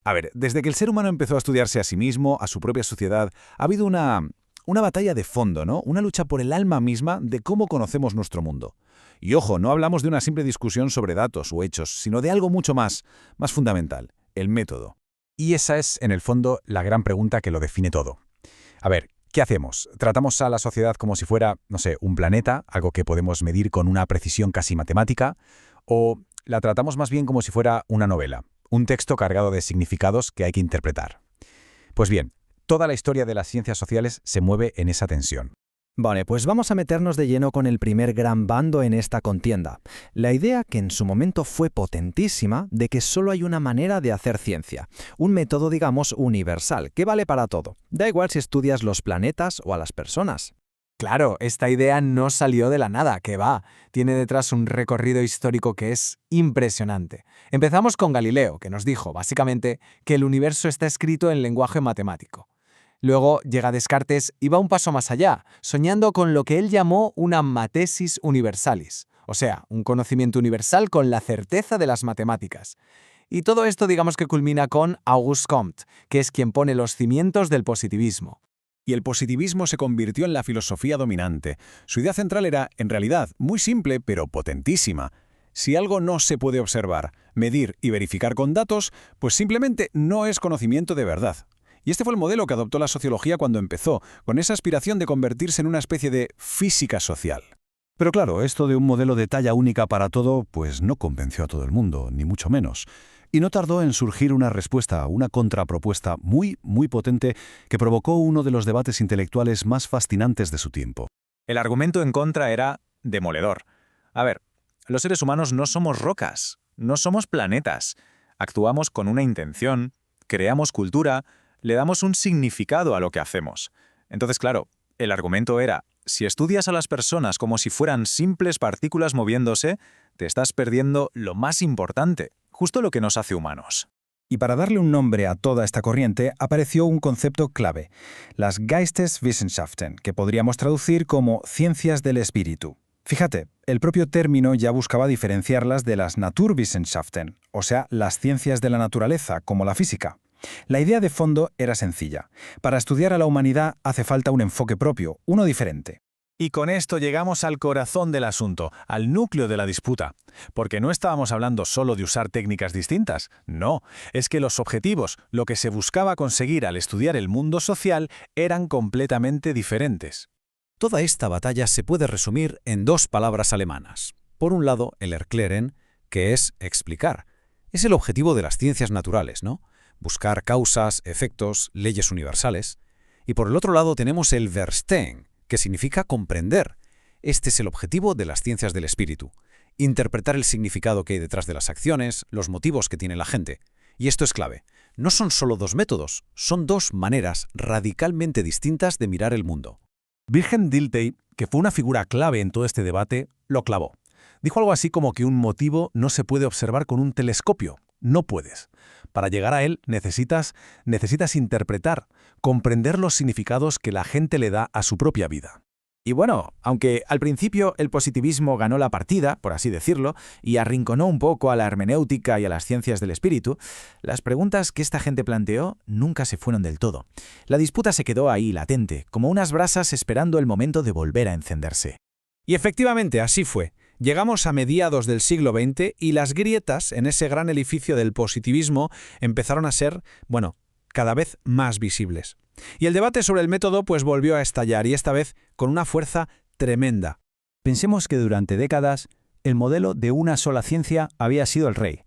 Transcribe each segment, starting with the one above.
A ver, desde que el ser humano empezó a estudiarse a sí mismo, a su propia sociedad, ha habido una batalla de fondo, ¿no? Una lucha por el alma misma de cómo conocemos nuestro mundo. Y ojo, no hablamos de una simple discusión sobre datos o hechos, sino de algo mucho más fundamental, el método. Y esa es, en el fondo, la gran pregunta que lo define todo. A ver, ¿qué hacemos? ¿Tratamos a la sociedad como si fuera, no sé, un planeta, algo que podemos medir con una precisión casi matemática? ¿O la tratamos más bien como si fuera una novela, un texto cargado de significados que hay que interpretar? Pues bien, toda la historia de las ciencias sociales se mueve en esa tensión. Vale, pues vamos a meternos de lleno con el primer gran bando en esta contienda. La idea, que en su momento fue potentísima, de que solo hay una manera de hacer ciencia. Un método, digamos, universal, que vale para todo. Da igual si estudias los planetas o a las personas. Claro, esta idea no salió de la nada, que va. Tiene detrás un recorrido histórico que es impresionante. Empezamos con Galileo, que nos dijo, básicamente, que el universo está escrito en lenguaje matemático. Luego llega Descartes y va un paso más allá, soñando con lo que él llamó una matesis universalis, o sea, un conocimiento universal con la certeza de las matemáticas. Y todo esto digamos que culmina con Auguste Comte, que es quien pone los cimientos del positivismo. Y el positivismo se convirtió en la filosofía dominante. Su idea central era, en realidad, muy simple pero potentísima. Si algo no se puede observar, medir y verificar con datos, pues simplemente no es conocimiento de verdad. Y este fue el modelo que adoptó la sociología cuando empezó, con esa aspiración de convertirse en una especie de física social. Pero claro, esto de un modelo de talla única para todo, pues no convenció a todo el mundo, ni mucho menos. Y no tardó en surgir una respuesta, una contrapropuesta muy potente que provocó uno de los debates intelectuales más fascinantes de su tiempo. El argumento en contra era demoledor. A ver, los seres humanos no somos rocas, no somos planetas. Actuamos con una intención, creamos cultura, le damos un significado a lo que hacemos. Entonces, claro, el argumento era, si estudias a las personas como si fueran simples partículas moviéndose, te estás perdiendo lo más importante, justo lo que nos hace humanos. Y para darle un nombre a toda esta corriente, apareció un concepto clave, las Geisteswissenschaften, que podríamos traducir como ciencias del espíritu. Fíjate, el propio término ya buscaba diferenciarlas de las Naturwissenschaften, o sea, las ciencias de la naturaleza, como la física. La idea de fondo era sencilla. Para estudiar a la humanidad hace falta un enfoque propio, uno diferente. Y con esto llegamos al corazón del asunto, al núcleo de la disputa. Porque no estábamos hablando solo de usar técnicas distintas, no, es que los objetivos, lo que se buscaba conseguir al estudiar el mundo social, eran completamente diferentes. Toda esta batalla se puede resumir en dos palabras alemanas. Por un lado, el Erklären, que es explicar. Es el objetivo de las ciencias naturales, ¿no? Buscar causas, efectos, leyes universales. Y por el otro lado tenemos el Verstehen, que significa comprender. Este es el objetivo de las ciencias del espíritu. Interpretar el significado que hay detrás de las acciones, los motivos que tiene la gente. Y esto es clave. No son solo dos métodos, son dos maneras radicalmente distintas de mirar el mundo. Wilhelm Dilthey, que fue una figura clave en todo este debate, lo clavó. Dijo algo así como que un motivo no se puede observar con un telescopio. No puedes. Para llegar a él necesitas interpretar, comprender los significados que la gente le da a su propia vida. Y bueno, aunque al principio el positivismo ganó la partida, por así decirlo, y arrinconó un poco a la hermenéutica y a las ciencias del espíritu, las preguntas que esta gente planteó nunca se fueron del todo. La disputa se quedó ahí latente, como unas brasas esperando el momento de volver a encenderse. Y efectivamente así fue. Llegamos a mediados del siglo XX y las grietas en ese gran edificio del positivismo empezaron a ser, cada vez más visibles. Y el debate sobre el método pues volvió a estallar, y esta vez con una fuerza tremenda. Pensemos que durante décadas el modelo de una sola ciencia había sido el rey.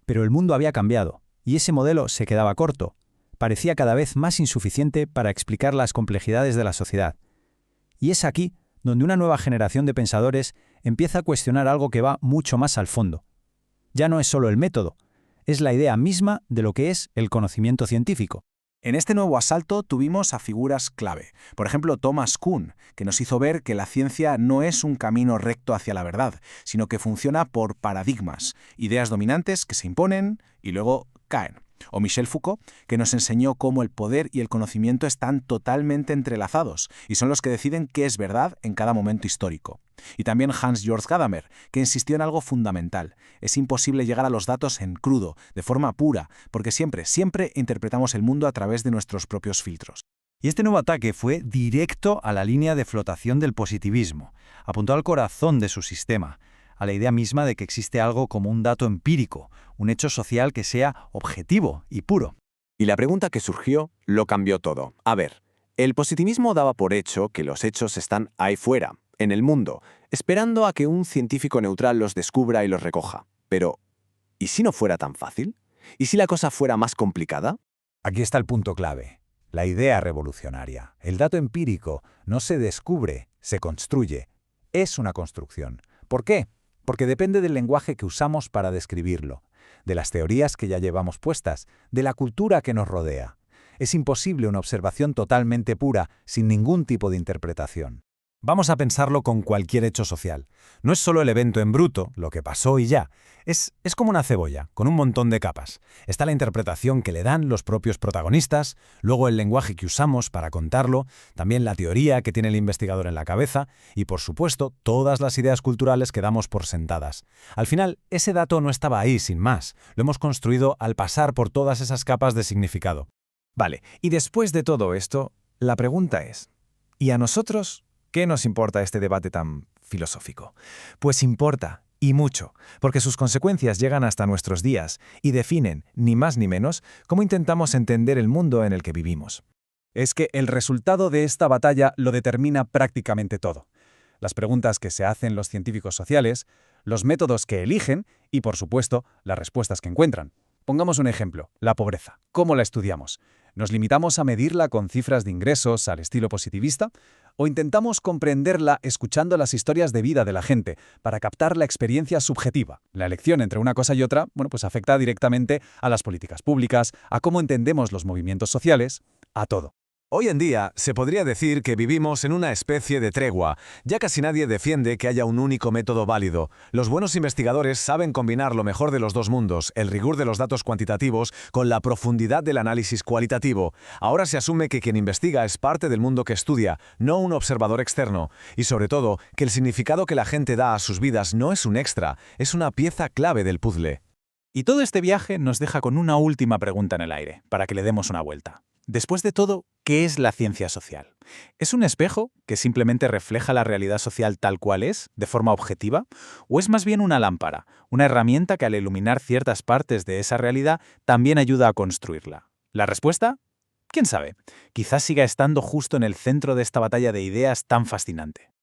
Pero el mundo había cambiado, y ese modelo se quedaba corto. Parecía cada vez más insuficiente para explicar las complejidades de la sociedad. Y es aquí donde una nueva generación de pensadores empieza a cuestionar algo que va mucho más al fondo. Ya no es solo el método, es la idea misma de lo que es el conocimiento científico. En este nuevo asalto tuvimos a figuras clave. Por ejemplo, Thomas Kuhn, que nos hizo ver que la ciencia no es un camino recto hacia la verdad, sino que funciona por paradigmas, ideas dominantes que se imponen y luego caen. O Michel Foucault, que nos enseñó cómo el poder y el conocimiento están totalmente entrelazados y son los que deciden qué es verdad en cada momento histórico. Y también Hans-Georg Gadamer, que insistió en algo fundamental. Es imposible llegar a los datos en crudo, de forma pura, porque siempre interpretamos el mundo a través de nuestros propios filtros. Y este nuevo ataque fue directo a la línea de flotación del positivismo. Apuntó al corazón de su sistema, a la idea misma de que existe algo como un dato empírico, un hecho social que sea objetivo y puro. Y la pregunta que surgió lo cambió todo. A ver, el positivismo daba por hecho que los hechos están ahí fuera, en el mundo, esperando a que un científico neutral los descubra y los recoja. Pero, ¿y si no fuera tan fácil? ¿Y si la cosa fuera más complicada? Aquí está el punto clave. La idea revolucionaria. El dato empírico no se descubre, se construye. Es una construcción. ¿Por qué? Porque depende del lenguaje que usamos para describirlo, de las teorías que ya llevamos puestas, de la cultura que nos rodea. Es imposible una observación totalmente pura, sin ningún tipo de interpretación. Vamos a pensarlo con cualquier hecho social. No es solo el evento en bruto, lo que pasó y ya. Es como una cebolla, con un montón de capas. Está la interpretación que le dan los propios protagonistas, luego el lenguaje que usamos para contarlo, también la teoría que tiene el investigador en la cabeza y, por supuesto, todas las ideas culturales que damos por sentadas. Al final, ese dato no estaba ahí sin más. Lo hemos construido al pasar por todas esas capas de significado. Vale, y después de todo esto, la pregunta es, ¿y a nosotros qué nos importa este debate tan filosófico? Pues importa, y mucho, porque sus consecuencias llegan hasta nuestros días y definen, ni más ni menos, cómo intentamos entender el mundo en el que vivimos. Es que el resultado de esta batalla lo determina prácticamente todo. Las preguntas que se hacen los científicos sociales, los métodos que eligen y, por supuesto, las respuestas que encuentran. Pongamos un ejemplo, la pobreza. ¿Cómo la estudiamos? ¿Nos limitamos a medirla con cifras de ingresos al estilo positivista? ¿O intentamos comprenderla escuchando las historias de vida de la gente para captar la experiencia subjetiva? La elección entre una cosa y otra, pues afecta directamente a las políticas públicas, a cómo entendemos los movimientos sociales, a todo. Hoy en día se podría decir que vivimos en una especie de tregua. Ya casi nadie defiende que haya un único método válido. Los buenos investigadores saben combinar lo mejor de los dos mundos, el rigor de los datos cuantitativos con la profundidad del análisis cualitativo. Ahora se asume que quien investiga es parte del mundo que estudia, no un observador externo. Y sobre todo, que el significado que la gente da a sus vidas no es un extra, es una pieza clave del puzzle. Y todo este viaje nos deja con una última pregunta en el aire, para que le demos una vuelta. Después de todo, ¿qué es la ciencia social? ¿Es un espejo que simplemente refleja la realidad social tal cual es, de forma objetiva? ¿O es más bien una lámpara, una herramienta que al iluminar ciertas partes de esa realidad también ayuda a construirla? ¿La respuesta? ¿Quién sabe? Quizás siga estando justo en el centro de esta batalla de ideas tan fascinante.